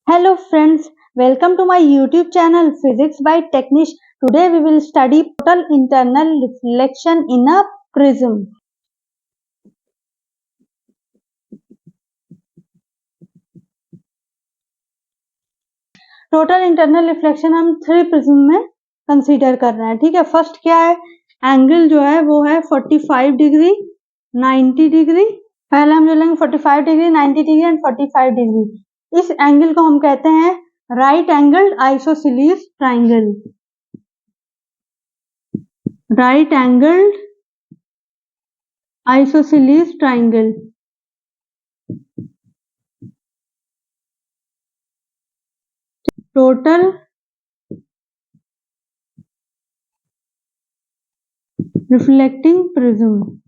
Hello friends, welcome to my YouTube channel Physics by Technish. Today we will study total internal reflection in a prism. Total internal reflection हम 3 prism में consider कर रहे हैं. ठीक है, first क्या है, एंगल जो है वो है 45 डिग्री, 90 डिग्री. पहले हम जो लेंगे 45 डिग्री, 90 डिग्री एंड 45 डिग्री. इस एंगल को हम कहते हैं right angled isosceles triangle. Right angled isosceles triangle. Total reflecting prism.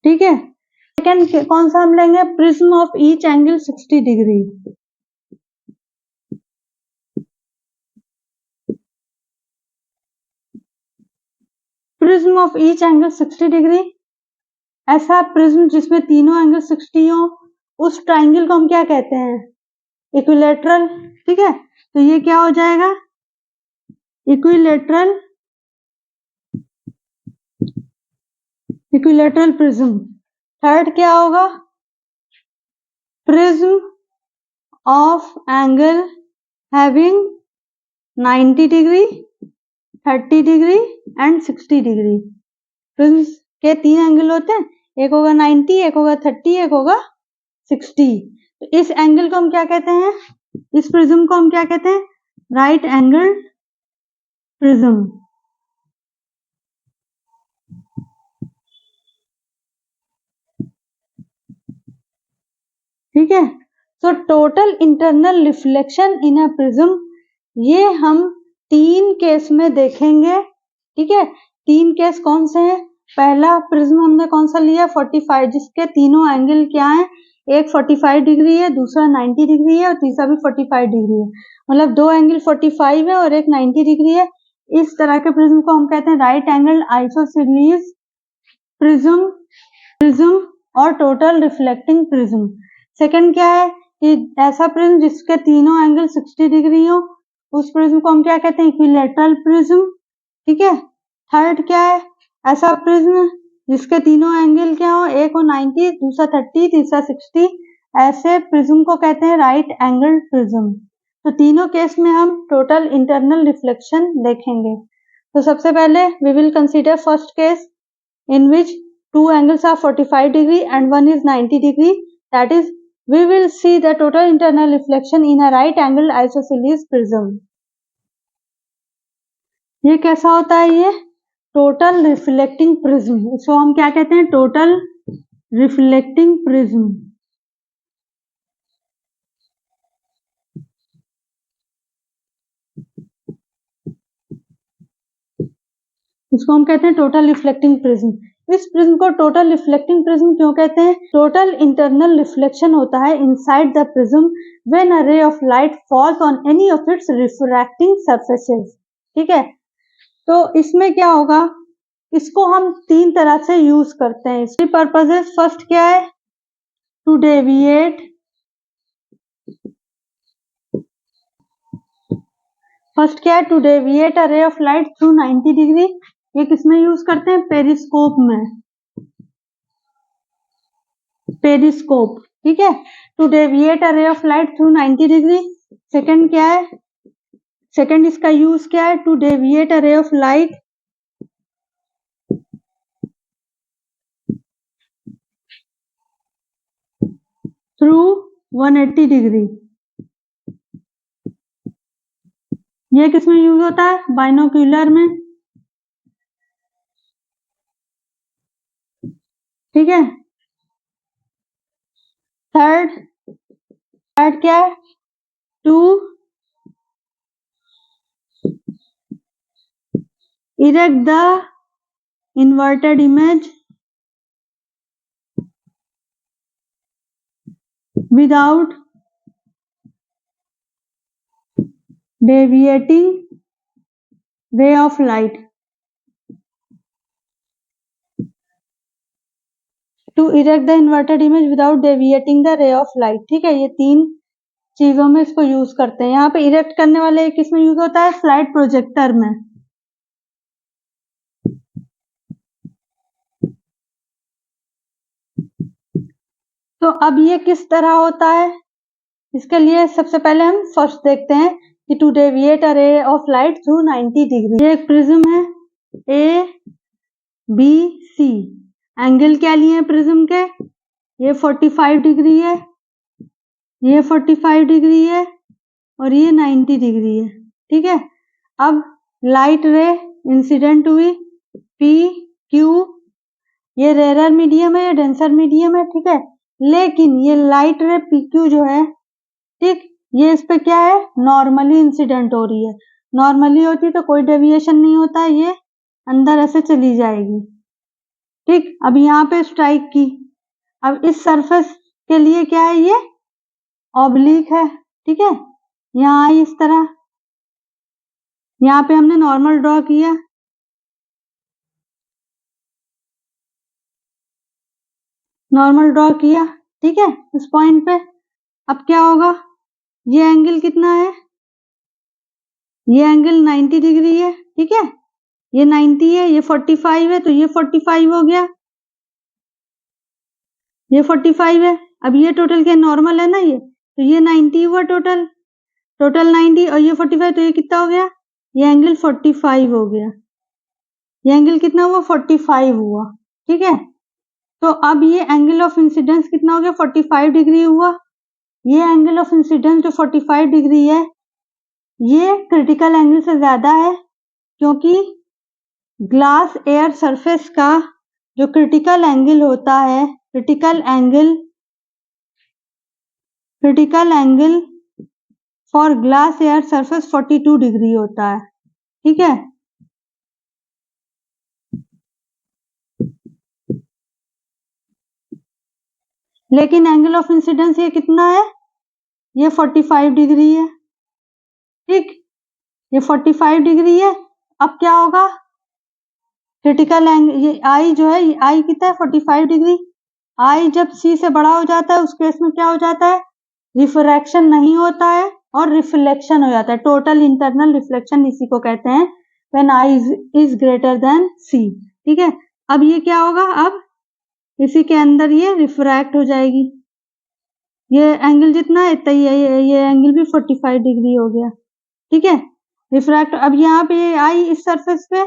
ठीक है, सेकंड कौन सा हम लेंगे, prism of each angle 60 degree. Prism of each angle 60 degree, ऐसा प्रिज्म जिसमें तीनों एंगल 60 हो, उस ट्राइंगल को हम क्या कहते हैं, इक्विलैटरल. ठीक है, तो ये क्या हो जाएगा, इक्विलैटरल प्रिज्म. थर्ड क्या होगा, prism of angle having 90 degree, 30 degree and 60 degree. Prism के 3 एंगल होते हैं, एक होगा 90, एक होगा 30, एक होगा 60. तो इस एंगल को हम क्या कहते हैं, इस प्रिज्म को हम क्या कहते हैं, राइट एंगल प्रिज्म. ठीक है, तो total internal reflection in a prism, ये हम 3 केस में देखेंगे. ठीक है, 3 केस कौन से हैं, पहला प्रिज्म हमने कौन सा लिया, 45, जिसके तीनों एंगल क्या हैं, एक 45 डिग्री है, दूसरा 90 डिग्री है और तीसरा भी 45 डिग्री है. मतलब 2 एंगल 45 है और एक 90 डिग्री है. इस तरह के प्रिज्म को हम कहते हैं राइट एंगल आइसोसेलेस प्रिज्म और टोटल रिफ्लेक्टिंग प्रिज्म. सेकंड क्या है कि ऐसा प्रिज्म जिसके तीनों एंगल 60 डिग्री हो, उस प्रिज्म को हम क्या कहते हैं, इक्विलैटरल प्रिज्म. ठीक है, थर्ड क्या है, ऐसा प्रिज्म जिसके तीनों एंगल क्या हो, एक हो 90, दूसरा 30, तीसरा 60, ऐसे प्रिज्म को कहते हैं राइट एंगल प्रिज्म. तो तीनों केस में हम टोटल इंटरनल रिफ्लेक्शन देखेंगे. तो सबसे पहले we will consider first case in which two angles are 45 degree and one is 90 degree. That is, we will see the total internal reflection in a right angle isosceles prism. ये कैसा होता है, ये total reflecting prism. इसको हम क्या कहते हैं, टोटल रिफ्लेक्टिंग प्रिज्म. इसको हम कहते हैं टोटल रिफ्लेक्टिंग प्रिज्म. इस प्रिज्म को टोटल रिफ्लेक्टिंग प्रिज्म क्यों कहते हैं, टोटल इंटरनल रिफ्लेक्शन होता है inside the prism when a ray of light falls on any of its refracting surfaces. ठीक है, तो इसमें क्या होगा, इसको हम 3 तरह से यूज करते हैं. इसके पर्पसेस फर्स्ट क्या है, टू डेविएट, फर्स्ट क्या है, to deviate a ray of light through 90 degree. ये किसमें यूज करते हैं, पेरिस्कोप में, पेरिस्कोप. ठीक है, to deviate a ray of light through 90 degree. Second क्या है, सेकंड इसका यूज क्या है, to deviate a ray of light through 180 degree. ये किसमें यूज होता है, बाइनोक्यूलर में. ठीक है, थर्ड क्या है, to erect the inverted image without deviating ray of light. To erect the inverted image without deviating the ray of light. ठीक है, ये 3 चीजों में इसको यूज करते हैं। यहाँ पे इरेक्ट करने वाले किसमें यूज होता है? स्लाइड प्रोजेक्टर में। तो अब ये किस तरह होता है? इसके लिए सबसे पहले हम फर्स्ट देखते हैं कि to deviate a ray of light through 90 degree. ये एक प्रिज्म है ए बी सी। एंगल क्या लिए हैं प्रिज्म के? ये 45 डिग्री है, ये 45 डिग्री है और ये 90 डिग्री है। ठीक है। अब लाइट रे इंसिडेंट हुई पी क्यू, ये रेयर मीडियम है, ये डेंसर मीडियम है। ठीक है। लेकिन ये लाइट रे पी क्यू जो है, ठीक, ये इस पे क्या है? नॉर्मली इंसिडेंट हो रही है। नॉर्मली होती तो कोई डेविएशन नहीं होता है, ये अंदर ऐसे चली जाएगी। ठीक। अब यहाँ पे स्ट्राइक की, अब इस सरफेस के लिए क्या है? ये ऑब्लिक है। ठीक है। यहाँ आई इस तरह, यहाँ पे हमने नॉर्मल ड्रॉ किया, नॉर्मल ड्रॉ किया। ठीक है, इस पॉइंट पे। अब क्या होगा? ये एंगल कितना है? ये एंगल 90 डिग्री है। ठीक है। ये 90 है, ये 45 है, तो ये 45 हो गया, ये 45 है। अब ये टोटल क्या? नॉर्मल है ना ये, तो ये 90 हुआ टोटल, टोटल 90 और ये 45, तो ये कितना हो गया? ये एंगल 45 हो गया। ये एंगल कितना हुआ? 45 हुआ। ठीक है। तो अब ये एंगल ऑफ इंसिडेंस कितना हो गया? 45 डिग्री हुआ। ये एंगल ऑफ इंसिडेंस जो 45 डिग्री है, ये क्रिटिकल एंगल से ज्यादा है, क्योंकि ग्लास एयर सरफेस का जो क्रिटिकल एंगल होता है, critical angle for glass air surface 42 degree होता है। ठीक है। लेकिन एंगल ऑफ इंसिडेंस ये कितना है? ये 45 डिग्री है। ठीक, ये 45 डिग्री है। अब क्या होगा? क्रिटिकल एंगल, ये आई जो है, ये आई कितना है? 45 डिग्री। आई जब सी से बड़ा हो जाता है, उस केस में क्या हो जाता है? रिफ्रैक्शन नहीं होता है और रिफ्लेक्शन हो जाता है। टोटल इंटरनल रिफ्लेक्शन इसी को कहते हैं, when I is greater than C. ठीक है। अब ये क्या होगा? अब इसी के अंदर ये रिफ्रैक्ट हो जाएगी। ये एंगल जितना है इतना ही है, ये एंगल भी 45 डिग्री हो गया। ठीक है। रिफ्रैक्ट, अब यहाँ पे आई इस सरफेस पे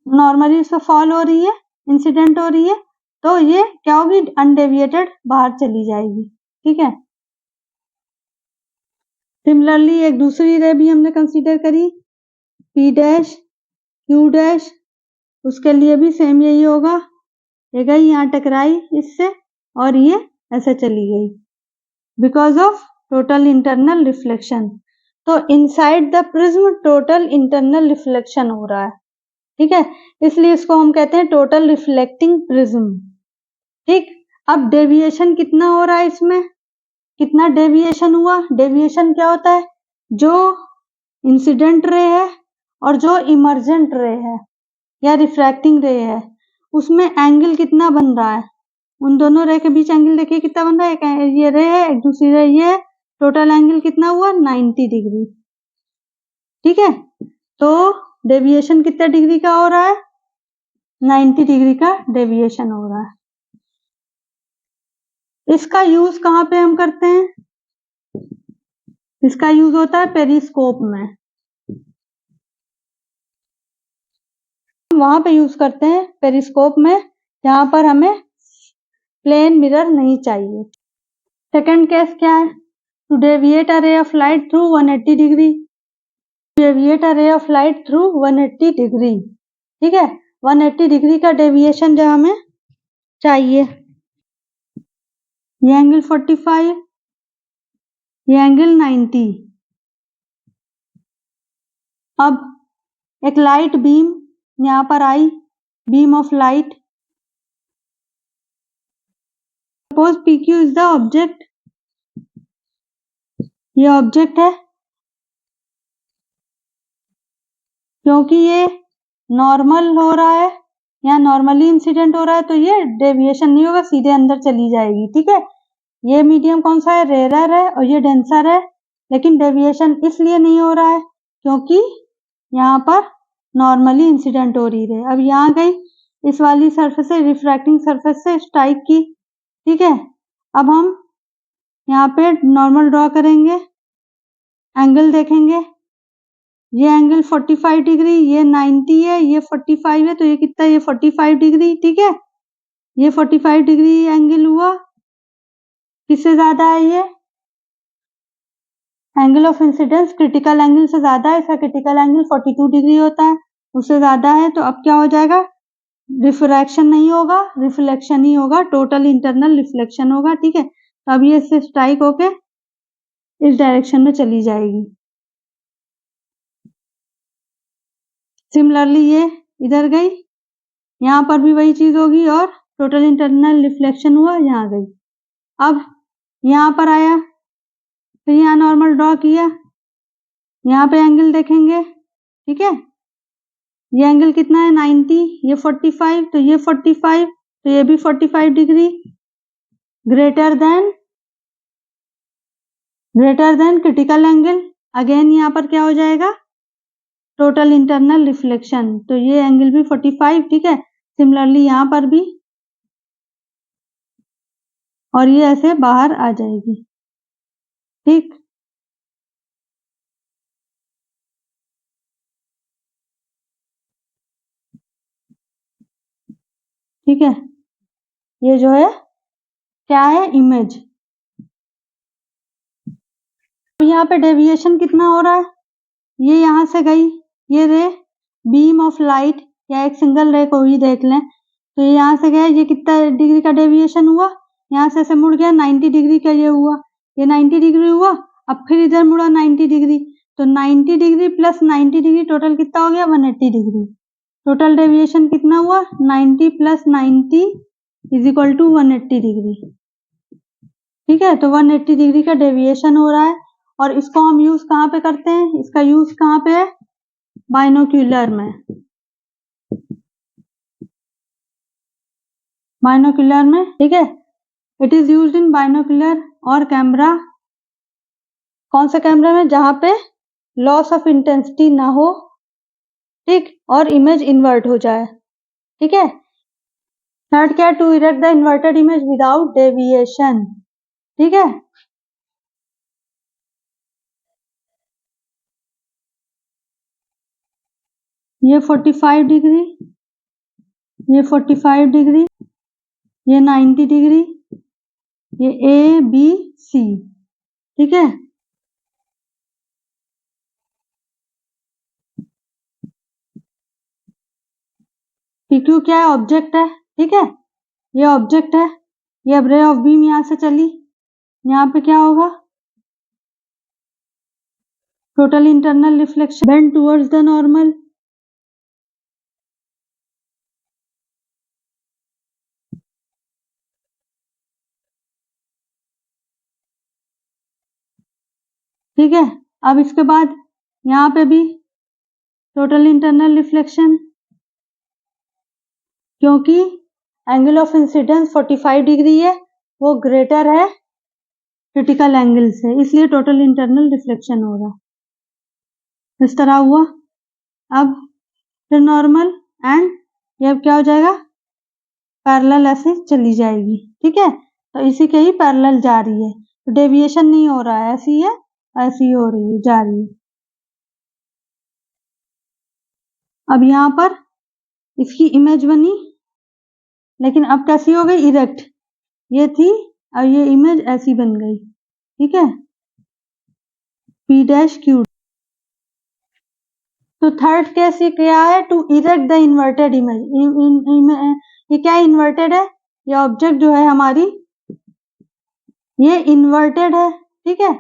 नॉर्मली इससे फॉल हो रही है, इंसिडेंट हो रही है, तो ये क्या होगी? अनडेविएटेड बाहर चली जाएगी। ठीक है। सिमिलरली एक दूसरी रे भी हमने कंसीडर करी, पी डैश क्यू डैश, उसके लिए भी सेम यही होगा। ये गई यहाँ टकराई इससे और ये ऐसे चली गई, because of total internal reflection. तो inside the prism total internal reflection हो रहा है। ठीक है, इसलिए इसको हम कहते हैं टोटल रिफ्लेक्टिंग प्रिज्म। ठीक। अब डेविएशन कितना हो रहा है इसमें? कितना डेविएशन हुआ? डेविएशन क्या होता है? जो इंसिडेंट रे है और जो इमर्जेंट रे है या रिफ्रैक्टिंग रे है, उसमें एंगल कितना बन रहा है? उन दोनों रे के बीच एंगल देखिए कितना बन रहा है। एक ये रे है, एक दूसरी रे ये है, टोटल एंगल कितना हुआ? 90 डिग्री। ठीक है। तो डेविएशन कितने डिग्री का हो रहा है? 90 डिग्री का डेविएशन हो रहा है। इसका यूज कहाँ पे हम करते हैं? इसका यूज होता है पेरिस्कोप में, वहां पे यूज करते हैं पेरिस्कोप में, जहां पर हमें प्लेन मिरर नहीं चाहिए। सेकंड केस क्या है? To deviate a ray of light through 180 degree. Deviate a ray of light through 180 degree. ठीक है। 180 डिग्री का डेविएशन जो हमें चाहिए, ये एंगल 45, ये एंगल 90। अब एक लाइट बीम यहाँ पर आई, beam of light, suppose PQ is the object, ये ऑब्जेक्ट है। क्योंकि ये नॉर्मल हो रहा है या नॉर्मली इंसिडेंट हो रहा है, तो ये डेविएशन नहीं होगा, सीधे अंदर चली जाएगी। ठीक है। ये मीडियम कौन सा है, रेयर है, और ये डेंसर है, लेकिन डेविएशन इसलिए नहीं हो रहा है क्योंकि यहाँ पर नॉर्मली इंसिडेंट हो रही है। अब यहाँ गई इस वाली सरफेस से, रिफ्रैक्टिंग सरफेस से स्ट्राइक की, ठीक है। अब हम यहाँ पे नॉर्मल ड्रॉ करेंगे, एंगल देखेंगे, ये एंगल 45 डिग्री, ये 90 है, ये 45 है, तो ये कितना, ये 45 डिग्री, ठीक है। ये 45 डिग्री एंगल हुआ, किससे ज्यादा है ये, angle of incidence critical angle से ज्यादा है, इसका क्रिटिकल एंगल 42 डिग्री होता है, उससे ज्यादा है। तो अब क्या हो जाएगा, रिफ्रैक्शन नहीं होगा, रिफ्लेक्शन ही होगा, टोटल इंटरनल रिफ्लेक्शन होगा, ठीक है। तो अब ये इससे स्ट्राइक होके इस डायरेक्शन में चली जाएगी। सिमिलरली ये इधर गई, यहाँ पर भी वही चीज होगी और टोटल इंटरनल रिफ्लेक्शन हुआ, यहाँ गई। अब यहाँ पर आया, फिर यहाँ नॉर्मल ड्रॉ किया, यहाँ पे एंगल देखेंगे, ठीक है। ये एंगल कितना है, 90, ये 45, तो ये 45, तो ये भी 45 degree, greater than critical angle. Again यहाँ पर क्या हो जाएगा, टोटल इंटरनल रिफ्लेक्शन, तो ये एंगल भी 45, ठीक है। सिमिलरली यहाँ पर भी, और ये ऐसे बाहर आ जाएगी, ठीक। ठीक है, ये जो है क्या है, इमेज। तो यहाँ पे डेविएशन कितना हो रहा है, ये यहाँ से गई, ये रे बीम ऑफ लाइट या एक सिंगल रे को ही देख लें, तो ये यहाँ से गया, ये कितना डिग्री का डेविएशन हुआ, यहाँ से ऐसे मुड़ गया 90 डिग्री का, ये हुआ, ये 90 डिग्री हुआ। अब फिर इधर मुड़ा 90 डिग्री, तो 90 डिग्री प्लस 90 डिग्री टोटल कितना हो गया, 180 डिग्री। टोटल डेविएशन कितना हुआ, 90 plus 90 is equal to 180 degree, ठीक है। तो 180 डिग्री का डेविएशन हो रहा है, और इसको हम यूज कहाँ पे करते हैं, इसका यूज कहाँ पे है, बाइनोक्यूलर में। बाइनोक्यूलर में, ठीक है। It is used in binocular और कैमरा, कौन सा कैमरा में, जहां पे लॉस ऑफ इंटेंसिटी ना हो, ठीक, और इमेज इन्वर्ट हो जाए, ठीक है। थर्ड क्या, to erect the inverted image without deviation, ठीक है। ये 45 डिग्री, ये 45 डिग्री, ये 90 डिग्री, ये ए बी सी, ठीक है। PQ क्या है, ऑब्जेक्ट है, ठीक है। ये ऑब्जेक्ट है, ये अब रे ऑफ बीम यहाँ से चली, यहाँ पे क्या होगा, total internal reflection bend towards the normal, ठीक है। अब इसके बाद यहाँ पे भी टोटल इंटरनल रिफ्लेक्शन, क्योंकि एंगल ऑफ इंसिडेंस 45 डिग्री है, वो ग्रेटर है क्रिटिकल एंगल से, इसलिए टोटल इंटरनल रिफ्लेक्शन हो रहा, इस तरह हुआ। अब फिर नॉर्मल, एंड ये अब क्या हो जाएगा, पैरेलल ऐसे चली जाएगी, ठीक है। तो इसी के ही पैरेलल जा रही है, तो डेविएशन नहीं हो रहा है, ऐसी है, ऐसी हो रही है, जा रही है। अब यहाँ पर इसकी इमेज बनी, लेकिन अब कैसी हो गई, इरेक्ट, ये थी, और ये इमेज ऐसी बन गई, ठीक है, P डैश Q। तो थर्ड केस ये क्या है, to erect the inverted image. ये क्या इन्वर्टेड है, ये ऑब्जेक्ट जो है हमारी, ये इन्वर्टेड है, ठीक है।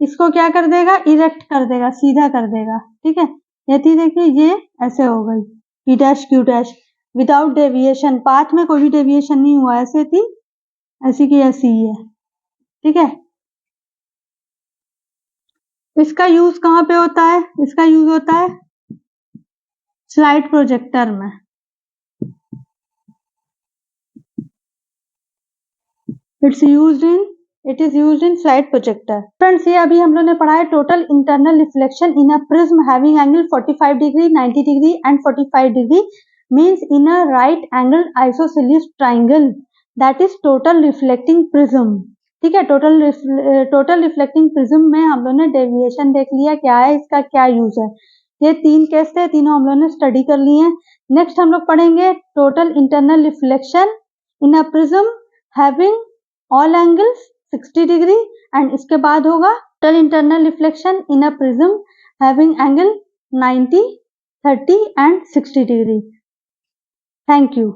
इसको क्या कर देगा, इरेक्ट कर देगा, सीधा कर देगा, ठीक है। ये थी, देखिए ये ऐसे हो गई, P dash Q dash, without deviation, path में कोई भी डेविएशन नहीं हुआ, ऐसे थी, ऐसी की ऐसी ही है, ठीक है। इसका यूज कहाँ पे होता है, इसका यूज होता है स्लाइड प्रोजेक्टर में। It's used in it is used in slide projector. Friends, ये अभी हम लोग ने पढ़ा है total internal reflection in a prism having angle 45 degree, 90 degree and 45 degree means in a right angle isosceles triangle, that is total reflecting prism. ठीक है, total reflecting prism में हम लोग ने डेविएशन देख लिया क्या है, इसका क्या यूज है। ये 3 केस थे, तीनों हम लोग ने स्टडी कर लिए हैं। नेक्स्ट हम लोग पढ़ेंगे total internal reflection in a prism having all angles 60 degree and इसके बाद होगा total internal reflection in a prism having angle 90, 30 and 60 degree. Thank you.